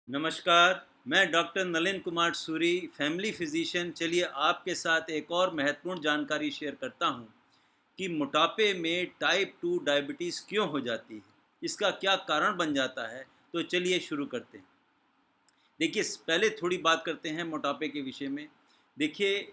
नमस्कार, मैं doctor Nalin Kumar Suri, family physician. चलिए आपके साथ एक और महत्वपूर्ण जानकारी शेयर करता हूँ कि मोटापे में टाइप 2 डायबिटीज़ क्यों हो जाती है, इसका क्या कारण बन जाता है। तो चलिए शुरू करते हैं। देखिए पहले थोड़ी बात करते हैं मोटापे के विषय में। देखिए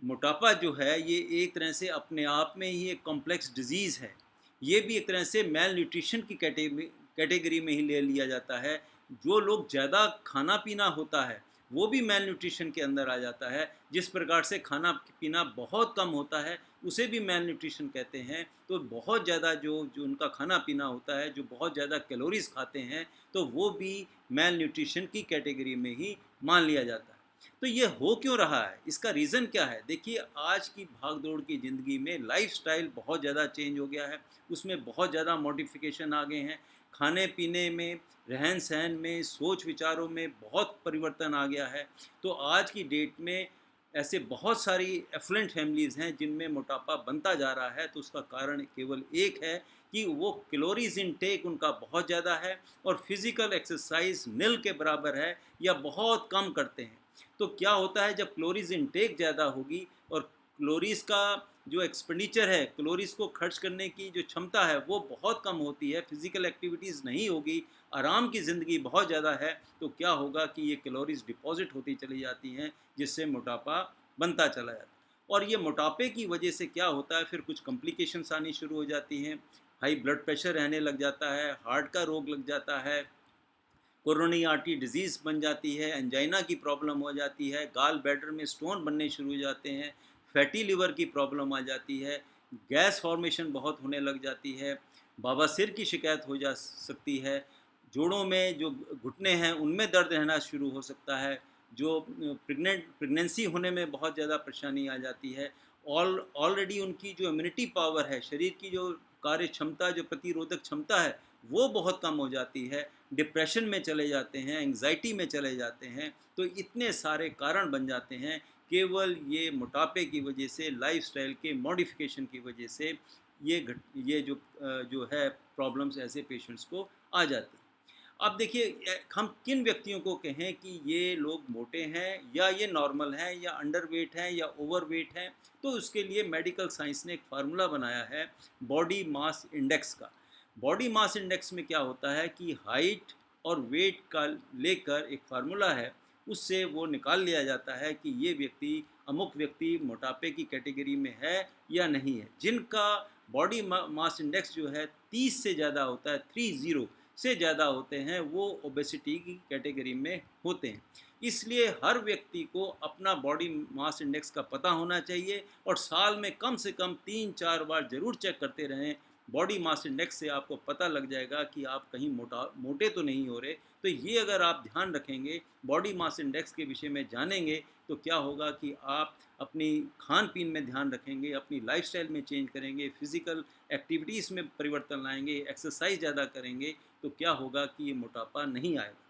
मोटापा जो है ये एक तरह से अपने आप में ही एक कॉम्प्लेक्स डिजीज़ है। ये भी एक तरह से मेल न्यूट्रिशन की कैटेगरी में ही ले लिया जाता है। जो लोग ज़्यादा खाना पीना होता है वो भी मेल न्यूट्रिशन के अंदर आ जाता है। जिस प्रकार से खाना पीना बहुत कम होता है उसे भी मेल न्यूट्रिशन कहते हैं। तो बहुत ज़्यादा जो जो उनका खाना पीना होता है, जो बहुत ज़्यादा कैलोरीज खाते हैं, तो वो भी मेल न्यूट्रिशन की कैटेगरी में ही मान लिया जाता है। तो ये हो क्यों रहा है, इसका रीज़न क्या है? देखिए आज की भाग-दौड़ की ज़िंदगी में लाइफ़स्टाइल बहुत ज़्यादा चेंज हो गया है, उसमें बहुत ज़्यादा मॉडिफ़िकेशन आ गए हैं। खाने-पीने में, रहन-सहन में, सोच-विचारों में बहुत परिवर्तन आ गया है। तो आज की डेट में ऐसे बहुत सारी एफ्लुएंट फैमिलीज़ हैं जिनमें मोटापा बनता जा रहा है। तो उसका कारण केवल एक है कि वो कैलोरीज़ इनटेक उनका बहुत ज़्यादा है और फिज़िकल एक्सरसाइज़ निल के बराबर है या बहुत कम करते हैं। तो क्या होता है, जब कैलोरीज़ इनटेक ज़्यादा होगी और कैलोरीज़ का जो एक्सपेंडिचर है, कैलोरीज़ को खर्च करने की जो क्षमता है वो बहुत कम होती है, फिज़िकल एक्टिविटीज़ नहीं होगी, आराम की ज़िंदगी बहुत ज़्यादा है, तो क्या होगा कि ये कैलोरीज़ डिपॉज़िट होती चली जाती हैं, जिससे मोटापा बनता चला जाता है। और ये मोटापे की वजह से क्या होता है, फिर कुछ कॉम्प्लिकेशंस आनी शुरू हो जाती हैं। हाई ब्लड प्रेशर रहने लग जाता है, हार्ट का रोग लग जाता है, कोरोनरी आर्टरी डिजीज़ बन जाती है, एंजाइना की प्रॉब्लम हो जाती है, गाल ब्लैडर में स्टोन बनने शुरू हो जाते हैं, फैटी लिवर की प्रॉब्लम आ जाती है, गैस फॉर्मेशन बहुत होने लग जाती है, बवासीर की शिकायत हो जा सकती है, जोड़ों में जो घुटने हैं उनमें दर्द रहना शुरू हो सकता है, जो प्रेगनेंसी होने में बहुत ज़्यादा परेशानी आ जाती है। ऑलरेडी उनकी जो इम्यूनिटी पावर है, शरीर की जो कार्य क्षमता, जो प्रतिरोधक क्षमता है, वो बहुत कम हो जाती है। डिप्रेशन में चले जाते हैं, एंग्जाइटी में चले जाते हैं। तो इतने सारे कारण बन जाते हैं केवल ये मोटापे की वजह से, लाइफ़स्टाइल के मॉडिफ़िकेशन की वजह से। ये जो है प्रॉब्लम्स ऐसे पेशेंट्स को आ जाती हैं। अब देखिए हम किन व्यक्तियों को कहें कि ये लोग मोटे हैं या ये नॉर्मल हैं या अंडरवेट हैं या ओवरवेट हैं, तो उसके लिए मेडिकल साइंस ने एक फार्मूला बनाया है बॉडी मास इंडेक्स का। बॉडी मास इंडेक्स में क्या होता है कि हाइट और वेट का लेकर एक फार्मूला है, उससे वो निकाल लिया जाता है कि ये व्यक्ति, अमुक व्यक्ति मोटापे की कैटेगरी में है या नहीं है। जिनका बॉडी मास इंडेक्स जो है 30 से ज़्यादा होता है, 30 से ज़्यादा होते हैं, वो ओबेसिटी की कैटेगरी में होते हैं। इसलिए हर व्यक्ति को अपना बॉडी मास इंडेक्स का पता होना चाहिए और साल में कम से कम 3-4 बार ज़रूर चेक करते रहें। बॉडी मास इंडेक्स से आपको पता लग जाएगा कि आप कहीं मोटे तो नहीं हो रहे। तो ये अगर आप ध्यान रखेंगे, बॉडी मास इंडेक्स के विषय में जानेंगे, तो क्या होगा कि आप अपनी खान-पीन में ध्यान रखेंगे, अपनी लाइफ़स्टाइल में चेंज करेंगे, फ़िज़िकल एक्टिविटीज़ में परिवर्तन लाएँगे, एक्सरसाइज़ ज़्यादा करेंगे, तो क्या होगा कि ये मोटापा नहीं आएगा।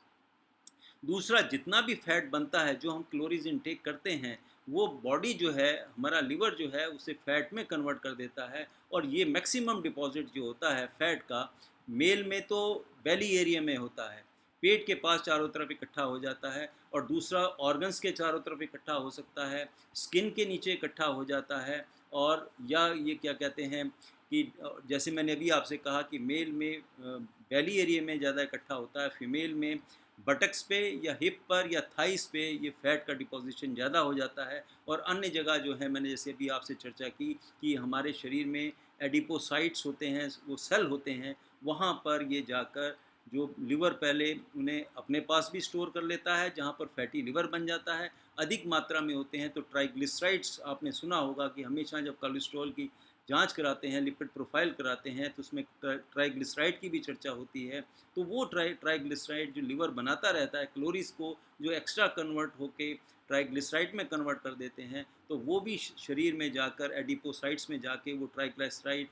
दूसरा, जितना भी फैट बनता है, जो हम कैलोरीज़ इनटेक करते हैं, वो बॉडी जो है, हमारा लिवर जो है, उसे फैट में कन्वर्ट कर देता है। और ये मैक्सिमम डिपॉज़िट जो होता है फैट का, मेल में तो बेली एरिया में होता है, पेट के पास चारों तरफ इकट्ठा हो जाता है। और दूसरा, ऑर्गन्स के चारों तरफ इकट्ठा हो सकता है, स्किन के नीचे इकट्ठा हो जाता है। और या ये क्या कहते हैं कि जैसे मैंने अभी आपसे कहा कि मेल में बेली एरिया में ज़्यादा इकट्ठा होता है, फीमेल में बटक्स पे या हिप पर या थाइस पे ये फैट का डिपॉजिशन ज़्यादा हो जाता है। और अन्य जगह जो है, मैंने जैसे अभी आपसे चर्चा की कि हमारे शरीर में एडिपोसाइट्स होते हैं, वो सेल होते हैं, वहाँ पर ये जाकर जो लिवर पहले उन्हें अपने पास भी स्टोर कर लेता है, जहाँ पर फैटी लिवर बन जाता है। अधिक मात्रा में होते हैं तो ट्राइग्लिसराइड्स, आपने सुना होगा कि हमेशा जब कोलेस्ट्रॉल की जांच कराते हैं, लिपिड प्रोफाइल कराते हैं, तो उसमें ट्राइग्लिसराइड की भी चर्चा होती है। तो वो ट्राइग्लिसराइड जो लिवर बनाता रहता है, कैलोरीज को जो एक्स्ट्रा कन्वर्ट होके ट्राइग्लिसराइड में कन्वर्ट कर देते हैं, तो वो भी शरीर में जाकर एडिपोसाइट्स में जाके वो ट्राइग्लिसराइड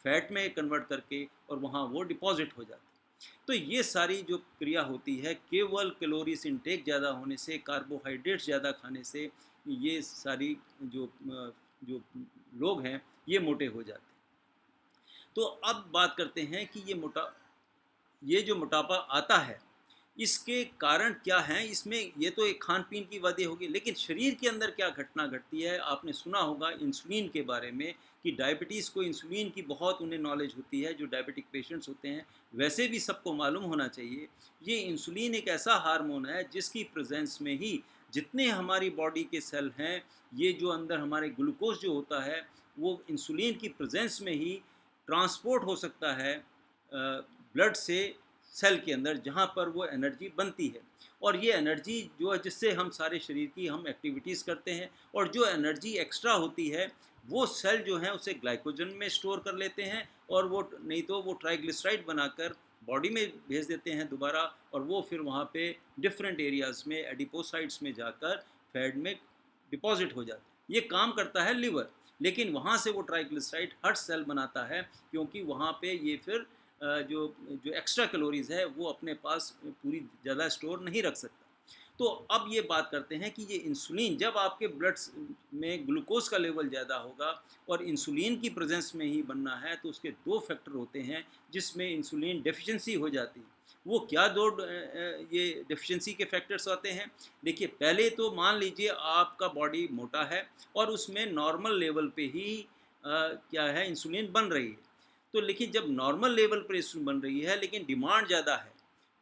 फैट में कन्वर्ट करके और वहाँ वो डिपॉजिट हो जाते हैं। तो ये सारी जो क्रिया होती है, केवल कैलोरीज इनटेक ज़्यादा होने से, कार्बोहाइड्रेट्स ज़्यादा खाने से, ये सारी जो लोग हैं ये मोटे हो जाते हैं। तो अब बात करते हैं कि ये जो मोटापा आता है, इसके कारण क्या हैं? इसमें ये तो एक खान-पीन की वजह होगी, लेकिन शरीर के अंदर क्या घटना घटती है? आपने सुना होगा इंसुलिन के बारे में कि डायबिटीज़ को इंसुलिन की बहुत उन्हें नॉलेज होती है, जो डायबिटिक पेशेंट्स होते हैं। वैसे भी सबको मालूम होना चाहिए, ये इंसुलिन एक ऐसा हार्मोन है जिसकी प्रेज़ेंस में ही जितने हमारी बॉडी के सेल हैं, ये जो अंदर हमारे ग्लूकोज़ जो होता है, वो इंसुलिन की प्रेज़ेंस में ही ट्रांसपोर्ट हो सकता है ब्लड से सेल के अंदर, जहाँ पर वो एनर्जी बनती है। और ये एनर्जी जो है जिससे हम सारे शरीर की हम एक्टिविटीज़ करते हैं, और जो एनर्जी एक्स्ट्रा होती है वो सेल जो है उसे ग्लाइकोजन में स्टोर कर लेते हैं, और वो नहीं तो वो ट्राइग्लिसराइड बनाकर बॉडी में भेज देते हैं दोबारा, और वो फिर वहाँ पे डिफरेंट एरियाज़ में एडिपोसाइट्स में जाकर फैट में डिपॉजिट हो जाता है। ये काम करता है लिवर, लेकिन वहाँ से वो ट्राइग्लिसराइड हर सेल बनाता है, क्योंकि वहाँ पे ये फिर जो जो एक्स्ट्रा कैलोरीज़ है वो अपने पास पूरी ज़्यादा स्टोर नहीं रख सकता। तो अब ये बात करते हैं कि ये इंसुलिन जब आपके में ग्लूकोज़ का लेवल ज़्यादा होगा और इंसुलिन की प्रेज़ेंस में ही बनना है, तो उसके 2 फैक्टर होते हैं जिसमें इंसुलिन डेफ़िशिएंसी हो जाती है। वो क्या 2 ये डेफ़िशिएंसी के फैक्टर्स आते हैं? देखिए, पहले तो मान लीजिए आपका बॉडी मोटा है और उसमें नॉर्मल लेवल पे ही क्या है, इंसुलिन बन रही है। तो लेकिन जब नॉर्मल लेवल पर इंसुलिन बन रही है लेकिन डिमांड ज़्यादा है,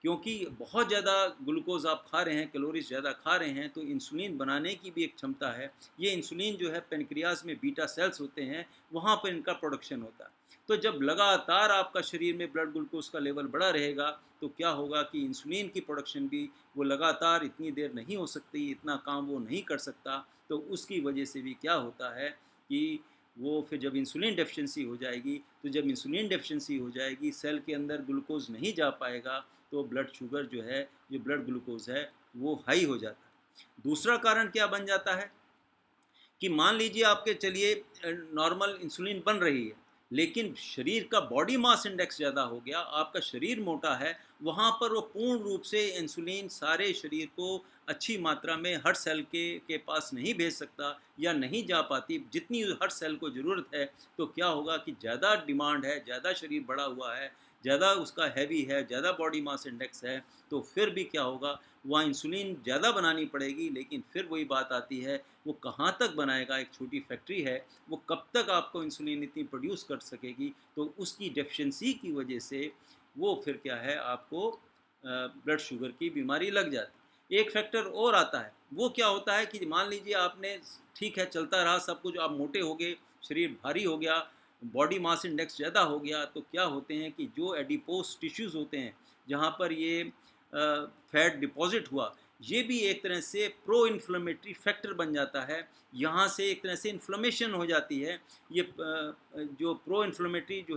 क्योंकि बहुत ज़्यादा ग्लूकोज़ आप खा रहे हैं, कैलोरीज़ ज़्यादा खा रहे हैं, तो इंसुलिन बनाने की भी एक क्षमता है। ये इंसुलिन जो है पैनक्रियाज़ में बीटा सेल्स होते हैं, वहाँ पर इनका प्रोडक्शन होता है। तो जब लगातार आपका शरीर में ब्लड ग्लूकोज़ का लेवल बढ़ा रहेगा, तो क्या होगा कि इंसुलिन की प्रोडक्शन भी वो लगातार इतनी देर नहीं हो सकती, इतना काम वो नहीं कर सकता। तो उसकी वजह से भी क्या होता है कि वो फिर जब इंसुलिन डेफ़िशिएंसी हो जाएगी, तो जब इंसुलिन डेफ़िशिएंसी हो जाएगी, सेल के अंदर ग्लूकोज़ नहीं जा पाएगा, तो ब्लड शुगर जो है, जो ब्लड ग्लूकोज़ है, वो हाई हो जाता है। दूसरा कारण क्या बन जाता है कि मान लीजिए आपके चलिए नॉर्मल इंसुलिन बन रही है, लेकिन शरीर का बॉडी मास इंडेक्स ज़्यादा हो गया, आपका शरीर मोटा है, वहाँ पर वो पूर्ण रूप से इंसुलिन सारे शरीर को अच्छी मात्रा में हर सेल के पास नहीं भेज सकता या नहीं जा पाती जितनी हर सेल को ज़रूरत है। तो क्या होगा कि ज़्यादा डिमांड है, ज़्यादा शरीर बढ़ा हुआ है, ज़्यादा उसका हैवी है, ज़्यादा बॉडी मास इंडेक्स है, तो फिर भी क्या होगा, वहाँ इंसुलिन ज़्यादा बनानी पड़ेगी, लेकिन फिर वही बात आती है, वो कहाँ तक बनाएगा? एक छोटी फैक्ट्री है, वो कब तक आपको इंसुलिन इतनी प्रोड्यूस कर सकेगी? तो उसकी डेफिशिएंसी की वजह से वो फिर क्या है, आपको ब्लड शुगर की बीमारी लग जाती है। एक फैक्टर और आता है, वो क्या होता है कि मान लीजिए आपने ठीक है चलता रहा सब कुछ, आप मोटे हो गए, शरीर भारी हो गया, बॉडी मास इंडेक्स ज़्यादा हो गया, तो क्या होते हैं कि जो एडिपोज टिश्यूज़ होते हैं, जहाँ पर ये फैट डिपॉज़िट हुआ, ये भी एक तरह से प्रो इन्फ्लेमेटरी फैक्टर बन जाता है। यहाँ से एक तरह से इन्फ्लेमेशन हो जाती है। ये जो प्रो इन्फ्लेमेटरी जो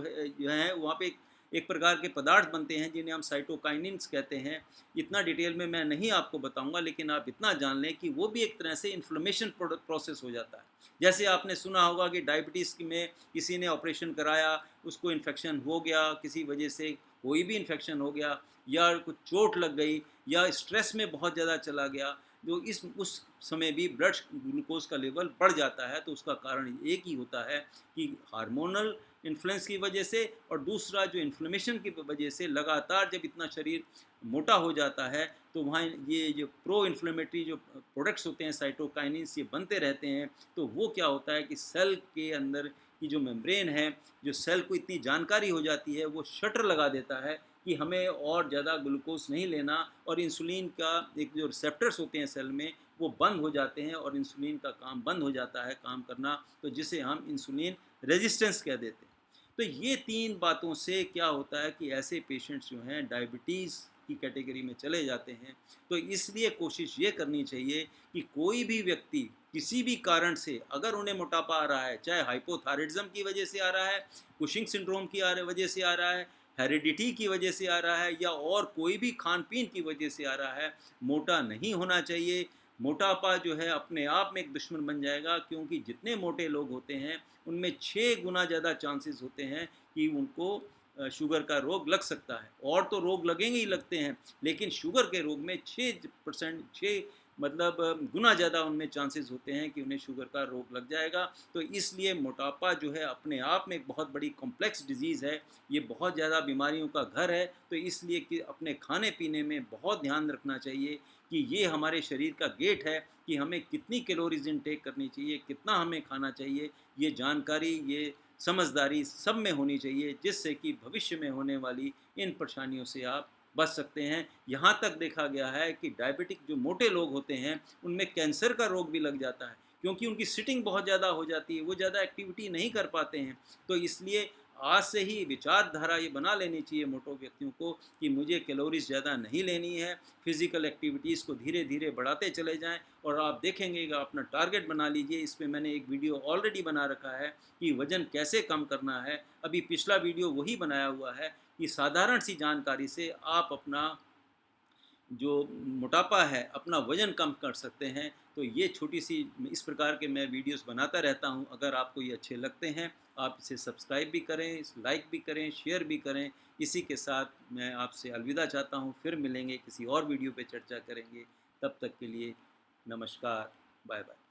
है वहाँ पे एक प्रकार के पदार्थ बनते हैं जिन्हें हम साइटोकाइनिन्स कहते हैं। इतना डिटेल में मैं नहीं आपको बताऊंगा, लेकिन आप इतना जान लें कि वो भी एक तरह से इन्फ्लेमेशन प्रोसेस हो जाता है। जैसे आपने सुना होगा कि डायबिटीज़ में किसी ने ऑपरेशन कराया, उसको इन्फेक्शन हो गया, किसी वजह से कोई भी इन्फेक्शन हो गया, या कुछ चोट लग गई, या स्ट्रेस में बहुत ज़्यादा चला गया, जो इस उस समय भी ब्लड ग्लूकोज का लेवल बढ़ जाता है। तो उसका कारण एक ही होता है कि हार्मोनल इन्फ्लुएंस की वजह से, और दूसरा जो इन्फ्लेमेशन की वजह से लगातार जब इतना शरीर मोटा हो जाता है, तो वहाँ ये जो प्रो इन्फ्लेमेटरी जो प्रोडक्ट्स होते हैं साइटोकाइनिन्स, ये बनते रहते हैं। तो वो क्या होता है कि सेल के अंदर की जो मेम्ब्रेन है, जो सेल को इतनी जानकारी हो जाती है, वो शटर लगा देता है कि हमें और ज़्यादा ग्लूकोज नहीं लेना, और इंसुलिन का एक जो रिसेप्टर्स होते हैं सेल में, वो बंद हो जाते हैं और इंसुलिन का काम बंद हो जाता है काम करना, तो जिसे हम इंसुलिन रेजिस्टेंस कह देते हैं। तो ये 3 बातों से क्या होता है कि ऐसे पेशेंट्स जो हैं डायबिटीज़ की कैटेगरी में चले जाते हैं। तो इसलिए कोशिश ये करनी चाहिए कि कोई भी व्यक्ति किसी भी कारण से अगर उन्हें मोटापा आ रहा है, चाहे हाइपोथायराइडिज्म की वजह से आ रहा है, कुशिंग सिंड्रोम की वजह से आ रहा है, हेरिडिटी की वजह से आ रहा है, या और कोई भी खान पीन की वजह से आ रहा है, मोटा नहीं होना चाहिए। मोटापा जो है अपने आप में एक दुश्मन बन जाएगा, क्योंकि जितने मोटे लोग होते हैं उनमें 6 गुना ज़्यादा चांसेस होते हैं कि उनको शुगर का रोग लग सकता है। और तो रोग लगेंगे ही लगते हैं, लेकिन शुगर के रोग में 6% 6 मतलब गुना ज़्यादा उनमें चांसेस होते हैं कि उन्हें शुगर का रोग लग जाएगा। तो इसलिए मोटापा जो है अपने आप में एक बहुत बड़ी कॉम्प्लेक्स डिजीज़ है, ये बहुत ज़्यादा बीमारियों का घर है। तो इसलिए कि अपने खाने-पीने में बहुत ध्यान रखना चाहिए कि ये हमारे शरीर का गेट है कि हमें कितनी कैलोरीज़ इनटेक करनी चाहिए, कितना हमें खाना चाहिए, ये जानकारी, ये समझदारी सब में होनी चाहिए, जिससे कि भविष्य में होने वाली इन परेशानियों से आप बच सकते हैं। यहाँ तक देखा गया है कि डायबिटिक जो मोटे लोग होते हैं, उनमें कैंसर का रोग भी लग जाता है, क्योंकि उनकी सिटिंग बहुत ज़्यादा हो जाती है, वो ज़्यादा एक्टिविटी नहीं कर पाते हैं। तो इसलिए आज से ही विचारधारा ये बना लेनी चाहिए मोटे व्यक्तियों को कि मुझे कैलोरीज़ ज़्यादा नहीं लेनी है, फिज़िकल एक्टिविटीज़ को धीरे-धीरे बढ़ाते चले जाएँ और आप देखेंगे कि अपना टारगेट बना लीजिए। इस पे मैंने एक वीडियो ऑलरेडी बना रखा है कि वज़न कैसे कम करना है। अभी पिछला वीडियो वही बनाया हुआ है कि साधारण सी जानकारी से आप अपना जो मोटापा है, अपना वज़न कम कर सकते हैं। तो ये छोटी-सी इस प्रकार के मैं वीडियोज़ बनाता रहता हूँ। अगर आपको ये अच्छे लगते हैं, आप इसे सब्सक्राइब भी करें, लाइक भी करें, शेयर भी करें। इसी के साथ मैं आपसे अलविदा चाहता हूँ। फिर मिलेंगे, किसी और वीडियो पे चर्चा करेंगे। तब तक के लिए नमस्कार, बाय-बाय।